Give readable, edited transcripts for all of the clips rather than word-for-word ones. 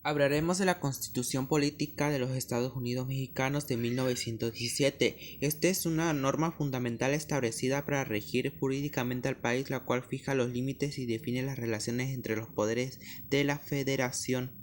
Hablaremos de la Constitución Política de los Estados Unidos Mexicanos de 1917. Esta es una norma fundamental establecida para regir jurídicamente al país, la cual fija los límites y define las relaciones entre los poderes de la Federación.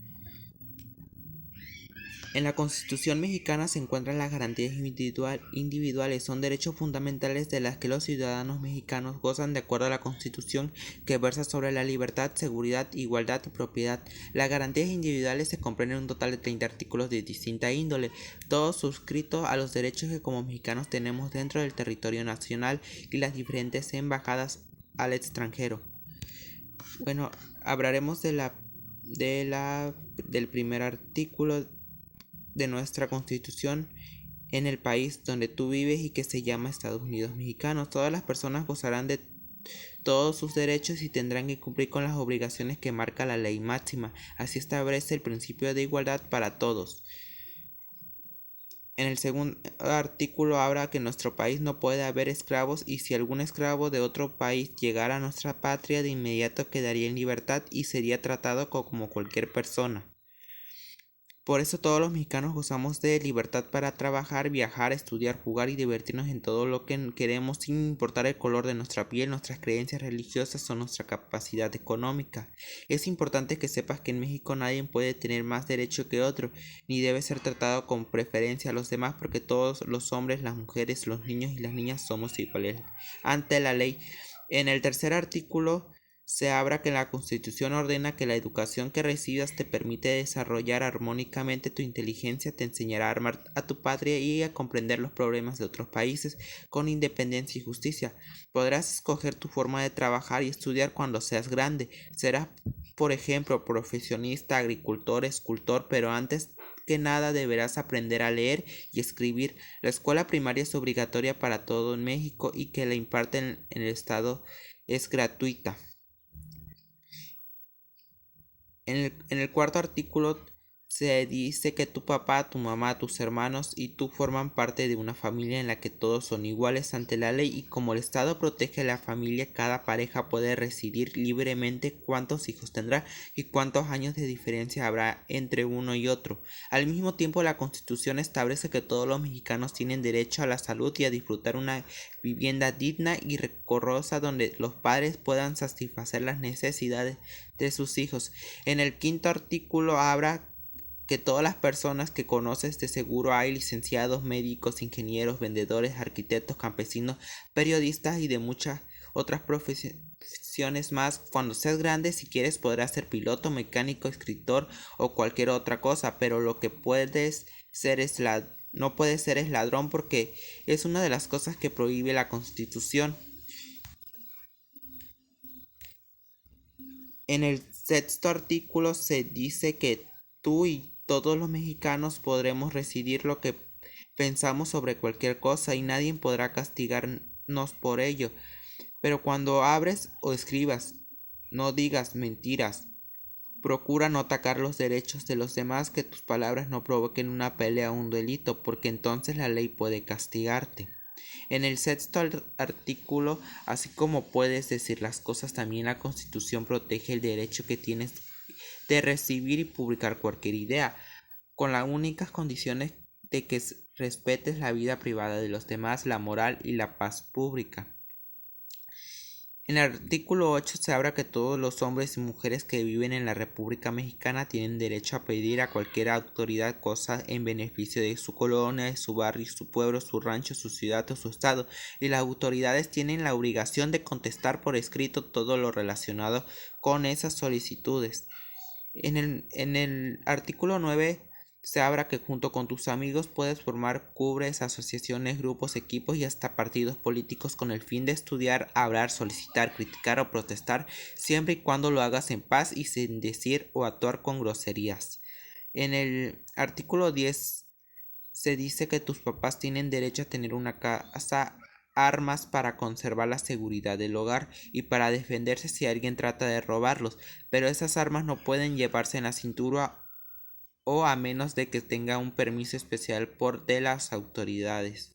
En la Constitución mexicana se encuentran las garantías individuales, son derechos fundamentales de las que los ciudadanos mexicanos gozan de acuerdo a la Constitución, que versa sobre la libertad, seguridad, igualdad y propiedad. Las garantías individuales se comprenden en un total de 30 artículos de distinta índole, todos suscritos a los derechos que como mexicanos tenemos dentro del territorio nacional y las diferentes embajadas al extranjero. Bueno, hablaremos del primer artículo de nuestra Constitución. En el país donde tú vives y que se llama Estados Unidos Mexicanos, todas las personas gozarán de todos sus derechos y tendrán que cumplir con las obligaciones que marca la ley máxima. Así establece el principio de igualdad para todos. En el segundo artículo habla que en nuestro país no puede haber esclavos, y si algún esclavo de otro país llegara a nuestra patria, de inmediato quedaría en libertad y sería tratado como cualquier persona. Por eso todos los mexicanos gozamos de libertad para trabajar, viajar, estudiar, jugar y divertirnos en todo lo que queremos, sin importar el color de nuestra piel, nuestras creencias religiosas o nuestra capacidad económica. Es importante que sepas que en México nadie puede tener más derecho que otro, ni debe ser tratado con preferencia a los demás, porque todos los hombres, las mujeres, los niños y las niñas somos iguales ante la ley. En el tercer artículo se habla que la Constitución ordena que la educación que recibas te permite desarrollar armónicamente tu inteligencia, te enseñará a armar a tu patria y a comprender los problemas de otros países con independencia y justicia. Podrás escoger tu forma de trabajar y estudiar cuando seas grande. Serás, por ejemplo, profesionista, agricultor, escultor, pero antes que nada deberás aprender a leer y escribir. La escuela primaria es obligatoria para todo en México y que la imparten en el estado es gratuita. En el cuarto artículo se dice que tu papá, tu mamá, tus hermanos y tú forman parte de una familia en la que todos son iguales ante la ley, y como el Estado protege a la familia, cada pareja puede decidir libremente cuántos hijos tendrá y cuántos años de diferencia habrá entre uno y otro. Al mismo tiempo, la Constitución establece que todos los mexicanos tienen derecho a la salud y a disfrutar una vivienda digna y decorosa donde los padres puedan satisfacer las necesidades de sus hijos. En el quinto artículo habla que todas las personas que conoces, de seguro hay licenciados, médicos, ingenieros, vendedores, arquitectos, campesinos, periodistas y de muchas otras profesiones más. Cuando seas grande, si quieres, podrás ser piloto, mecánico, escritor o cualquier otra cosa, pero lo que puedes ser es no puedes ser es ladrón, porque es una de las cosas que prohíbe la Constitución. En el sexto artículo se dice que tú y todos los mexicanos podremos decidir lo que pensamos sobre cualquier cosa y nadie podrá castigarnos por ello. Pero cuando abres o escribas, no digas mentiras. Procura no atacar los derechos de los demás, que tus palabras no provoquen una pelea o un delito, porque entonces la ley puede castigarte. En el sexto artículo, así como puedes decir las cosas, también la Constitución protege el derecho que tienes de recibir y publicar cualquier idea, con las únicas condiciones de que respetes la vida privada de los demás, la moral y la paz pública. En el artículo 8 se habla que todos los hombres y mujeres que viven en la República Mexicana tienen derecho a pedir a cualquier autoridad cosas en beneficio de su colonia, de su barrio, su pueblo, su rancho, su ciudad o su estado, y las autoridades tienen la obligación de contestar por escrito todo lo relacionado con esas solicitudes. En el artículo 9 se habla que junto con tus amigos puedes formar clubes, asociaciones, grupos, equipos y hasta partidos políticos con el fin de estudiar, hablar, solicitar, criticar o protestar, siempre y cuando lo hagas en paz y sin decir o actuar con groserías. En el artículo 10 se dice que tus papás tienen derecho a tener una casa, armas para conservar la seguridad del hogar y para defenderse si alguien trata de robarlos, pero esas armas no pueden llevarse en la cintura o a menos de que tenga un permiso especial de las autoridades.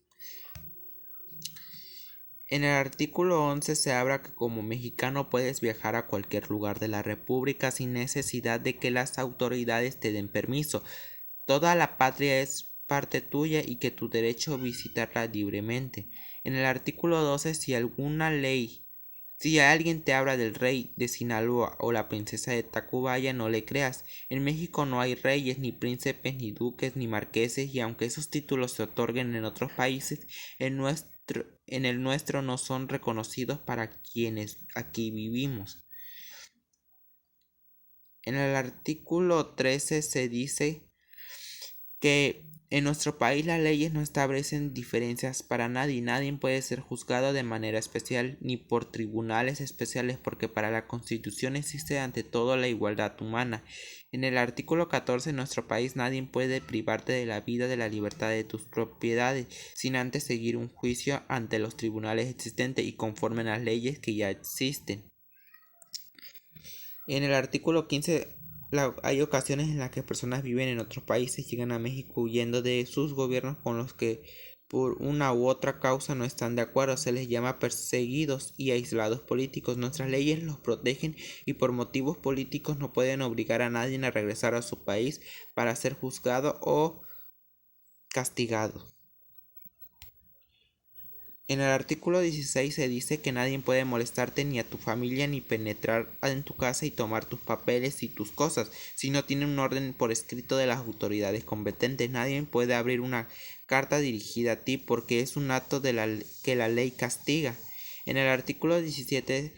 En el artículo 11 se habla que como mexicano puedes viajar a cualquier lugar de la República sin necesidad de que las autoridades te den permiso. Toda la patria es parte tuya y que tu derecho a visitarla libremente. En el artículo 12, si alguien te habla del rey de Sinaloa o la princesa de Tacubaya, no le creas. En México no hay reyes, ni príncipes, ni duques, ni marqueses, y aunque esos títulos se otorguen en otros países, en el nuestro no son reconocidos para quienes aquí vivimos. En el artículo 13 se dice que en nuestro país las leyes no establecen diferencias para nadie. Nadie puede ser juzgado de manera especial ni por tribunales especiales, porque para la Constitución existe ante todo la igualdad humana. En el artículo 14 en nuestro país nadie puede privarte de la vida, de la libertad, de tus propiedades, sin antes seguir un juicio ante los tribunales existentes y conforme a las leyes que ya existen. En el artículo 15 hay ocasiones en las que personas viven en otros países, llegan a México huyendo de sus gobiernos con los que por una u otra causa no están de acuerdo. Se les llama perseguidos y aislados políticos. Nuestras leyes los protegen y por motivos políticos no pueden obligar a nadie a regresar a su país para ser juzgado o castigado. En el artículo 16 se dice que nadie puede molestarte ni a tu familia ni penetrar en tu casa y tomar tus papeles y tus cosas si no tiene un orden por escrito de las autoridades competentes. Nadie puede abrir una carta dirigida a ti porque es un acto que la ley castiga. En el artículo 17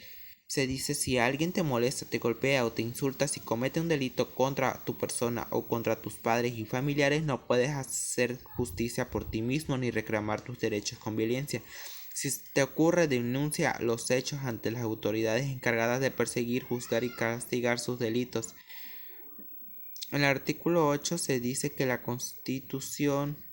se dice: si alguien te molesta, te golpea o te insulta, si comete un delito contra tu persona o contra tus padres y familiares, no puedes hacer justicia por ti mismo ni reclamar tus derechos con violencia. Si te ocurre, denuncia los hechos ante las autoridades encargadas de perseguir, juzgar y castigar sus delitos. En el artículo 8 se dice que la Constitución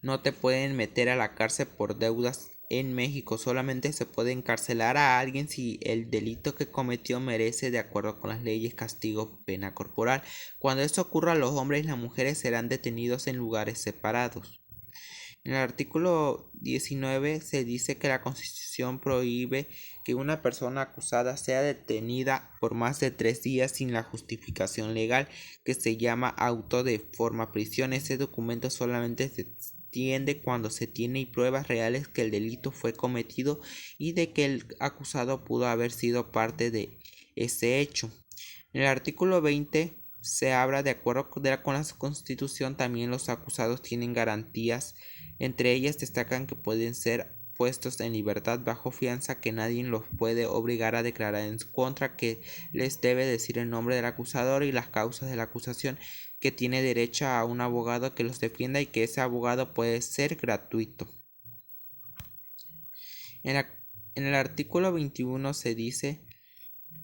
no te pueden meter a la cárcel por deudas. En México solamente se puede encarcelar a alguien si el delito que cometió merece, de acuerdo con las leyes, castigo, pena corporal. Cuando esto ocurra, los hombres y las mujeres serán detenidos en lugares separados. En el artículo 19 se dice que la Constitución prohíbe que una persona acusada sea detenida por más de 3 días sin la justificación legal, que se llama auto de forma prisión. Ese documento solamente se extiende cuando se tiene pruebas reales que el delito fue cometido y de que el acusado pudo haber sido parte de ese hecho. En el artículo 20 se habla: de acuerdo con la Constitución, también los acusados tienen garantías. Entre ellas destacan que pueden ser puestos en libertad bajo fianza, que nadie los puede obligar a declarar en su contra, que les debe decir el nombre del acusador y las causas de la acusación, que tiene derecho a un abogado que los defienda y que ese abogado puede ser gratuito. En el artículo 21 se dice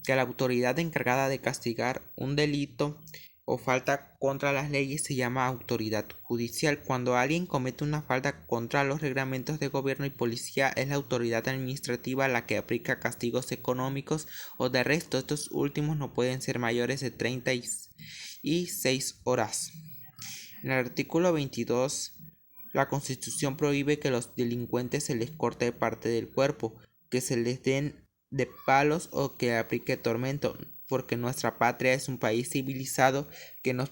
que la autoridad encargada de castigar un delito o falta contra las leyes se llama autoridad judicial. Cuando alguien comete una falta contra los reglamentos de gobierno y policía, es la autoridad administrativa la que aplica castigos económicos o de arresto. Estos últimos no pueden ser mayores de 36 horas. En el artículo 22, la Constitución prohíbe que a los delincuentes se les corte parte del cuerpo, que se les den de palos o que aplique tormento, porque nuestra patria es un país civilizado que nos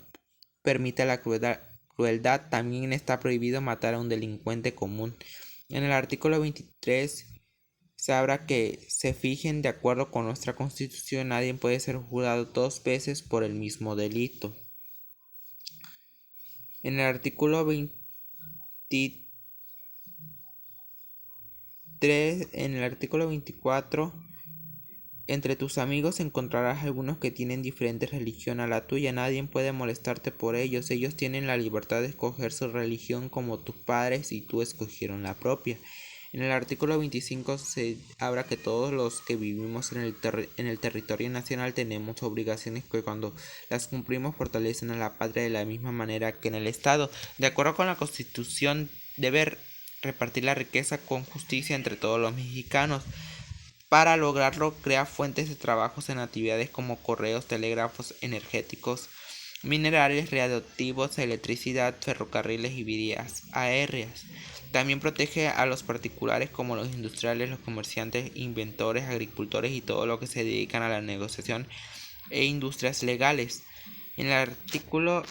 permite la crueldad. También está prohibido matar a un delincuente común. En el artículo 23 se habla que se fijen: de acuerdo con nuestra Constitución, nadie puede ser juzgado 2 veces por el mismo delito. En el artículo 24, entre tus amigos encontrarás algunos que tienen diferente religión a la tuya. Nadie puede molestarte por ellos. Ellos tienen la libertad de escoger su religión como tus padres y tú escogieron la propia. En el artículo 25 se habla que todos los que vivimos en el territorio nacional tenemos obligaciones que, cuando las cumplimos, fortalecen a la patria de la misma manera que en el Estado. De acuerdo con la Constitución, debe repartir la riqueza con justicia entre todos los mexicanos. Para lograrlo, crea fuentes de trabajos en actividades como correos, telégrafos, energéticos, minerales, radioactivos, electricidad, ferrocarriles y vías aéreas. También protege a los particulares como los industriales, los comerciantes, inventores, agricultores y todo lo que se dedican a la negociación e industrias legales. En el artículo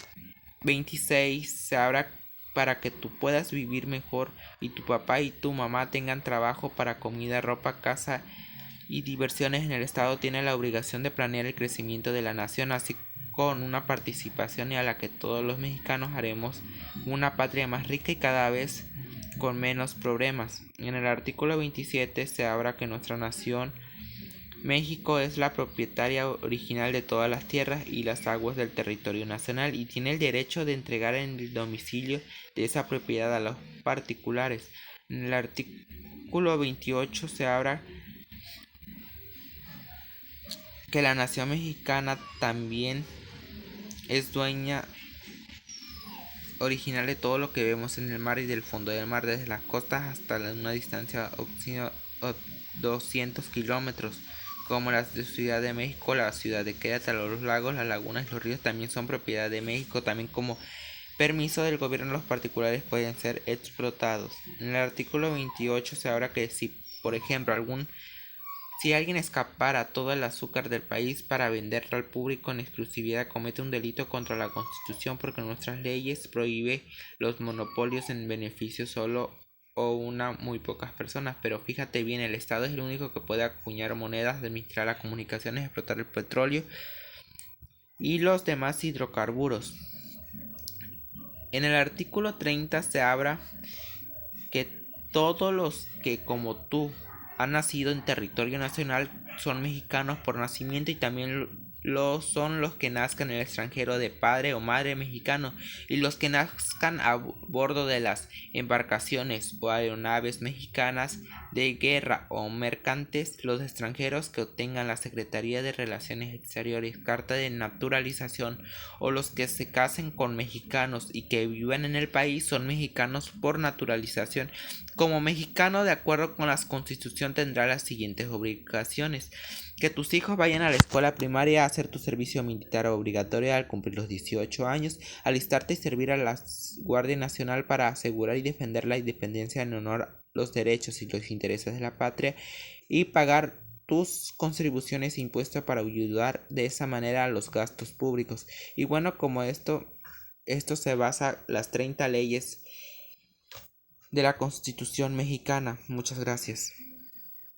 26 se habla para que tú puedas vivir mejor y tu papá y tu mamá tengan trabajo para comida, ropa, casa y diversiones. En el Estado tiene la obligación de planear el crecimiento de la nación, así con una participación y a la que todos los mexicanos haremos una patria más rica y cada vez con menos problemas. En el artículo 27 se habla que nuestra nación México es la propietaria original de todas las tierras y las aguas del territorio nacional y tiene el derecho de entregar el domicilio de esa propiedad a los particulares. En el artículo 28 se habla que la nación mexicana también es dueña original de todo lo que vemos en el mar y del fondo del mar, desde las costas hasta una distancia de 200 kilómetros, como la Ciudad de México, la ciudad de Querétaro, los lagos, las lagunas y los ríos también son propiedad de México, también como permiso del gobierno los particulares pueden ser explotados. En el artículo 28 se habla que si, por ejemplo, si alguien escapara todo el azúcar del país para venderlo al público en exclusividad, comete un delito contra la Constitución porque nuestras leyes prohíben los monopolios en beneficio solo o una muy pocas personas. Pero fíjate bien, el Estado es el único que puede acuñar monedas, administrar las comunicaciones, explotar el petróleo y los demás hidrocarburos. En el artículo 30 se habla que todos los que como tú han nacido en territorio nacional son mexicanos por nacimiento y también lo son los que nazcan en el extranjero de padre o madre mexicano y los que nazcan a bordo de las embarcaciones o aeronaves mexicanas de guerra o mercantes, los extranjeros que obtengan la Secretaría de Relaciones Exteriores carta de naturalización o los que se casen con mexicanos y que vivan en el país son mexicanos por naturalización. Como mexicano, de acuerdo con la Constitución, tendrá las siguientes obligaciones: que tus hijos vayan a la escuela primaria, a hacer tu servicio militar obligatorio al cumplir los 18 años, alistarte y servir a la Guardia Nacional para asegurar y defender la independencia en honor a los derechos y los intereses de la patria y pagar tus contribuciones e impuestos para ayudar de esa manera a los gastos públicos. Y bueno, como esto se basa las 30 leyes de la Constitución mexicana. Muchas gracias.